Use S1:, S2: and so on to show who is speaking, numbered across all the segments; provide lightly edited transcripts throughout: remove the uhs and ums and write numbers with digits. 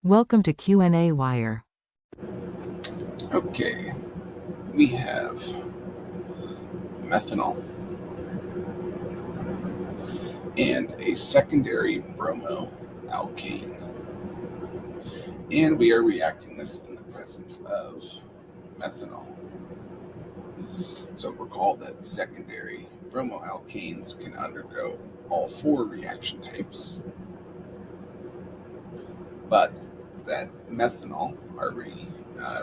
S1: Welcome to qnawire.
S2: Okay, we have methanol and a secondary bromoalkane. And we are reacting this in the presence of methanol. So recall that secondary bromoalkanes can undergo all four reaction types, but that methanol, our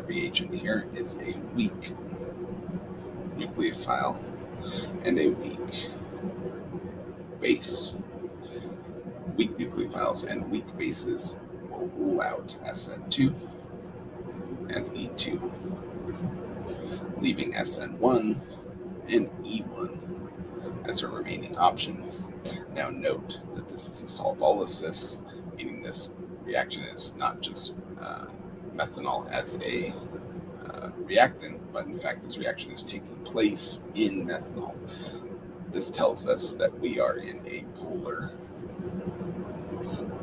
S2: reagent here, is a weak nucleophile and a weak base. Weak nucleophiles and weak bases will rule out SN2 and E2, leaving SN1 and E1 as our remaining options. Now note that this is a solvolysis, meaning this reaction is not just methanol as a reactant, but in fact this reaction is taking place in methanol. This tells us that we are in a polar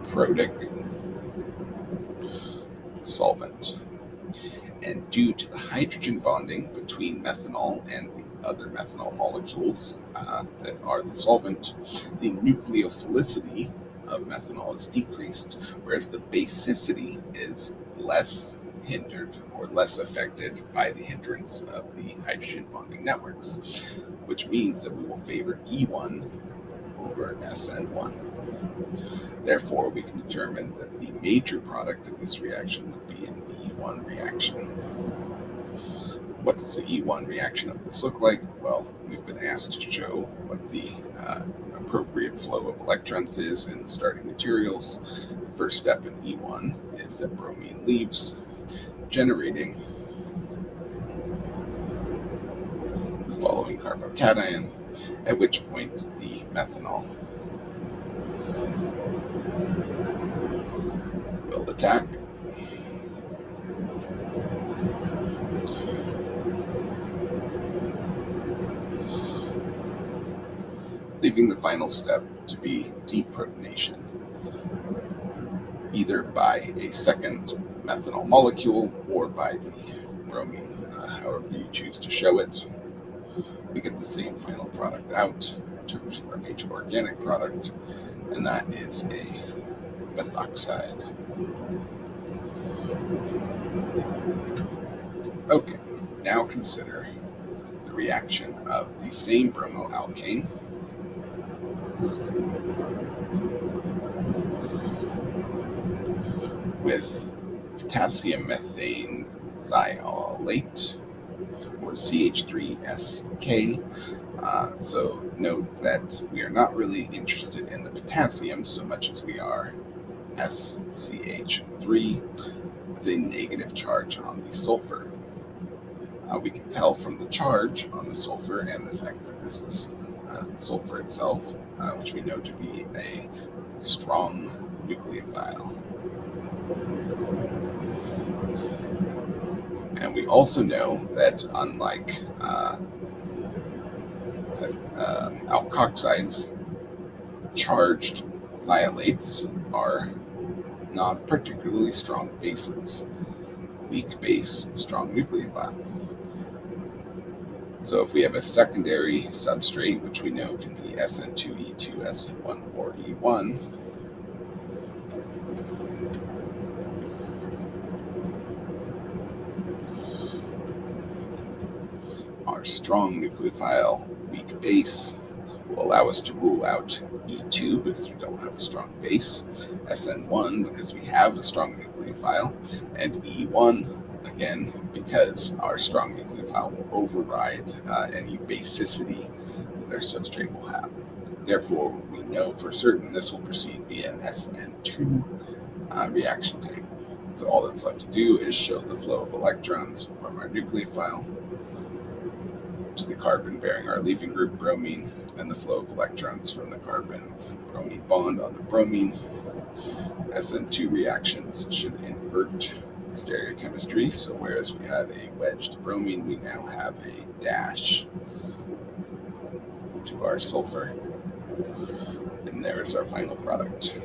S2: protic solvent. And due to the hydrogen bonding between methanol and the other methanol molecules that are the solvent, the nucleophilicity of methanol is decreased, whereas the basicity is less hindered or less affected by the hindrance of the hydrogen bonding networks, which means that we will favor E1 over SN1. Therefore, we can determine that the major product of this reaction would be an E1 reaction. What does the E1 reaction of this look like? Well, we've been asked to show what the appropriate flow of electrons is in the starting materials. The first step in E1 is that bromine leaves, generating the following carbocation, at which point the methanol will attack, leaving the final step to be deprotonation, either by a second methanol molecule or by the bromine. However you choose to show it, we get the same final product out in terms of our major organic product, and that is a methoxide. Okay, now consider the reaction of the same bromoalkane with potassium methane thiolate, or CH3SK. So note that we are not really interested in the potassium so much as we are SCH3 with a negative charge on the sulfur. We can tell from the charge on the sulfur and the fact that this is sulfur itself, which we know to be a strong nucleophile. And we also know that unlike alkoxides, charged thiolates are not particularly strong bases. Weak base, strong nucleophile. So if we have a secondary substrate, which we know can be SN2, E2, SN1, or E1, our strong nucleophile, weak base will allow us to rule out E2 because we don't have a strong base, SN1 because we have a strong nucleophile, and E1 again because our strong nucleophile will override any basicity that our substrate will have. Therefore, we know for certain this will proceed via an SN2 reaction type. So all that's left to do is show the flow of electrons from our nucleophile to the carbon bearing our leaving group bromine, and the flow of electrons from the carbon-bromine bond onto bromine. SN2 reactions should invert the stereochemistry, so whereas we had a wedged bromine, we now have a dash to our sulfur, and there's our final product.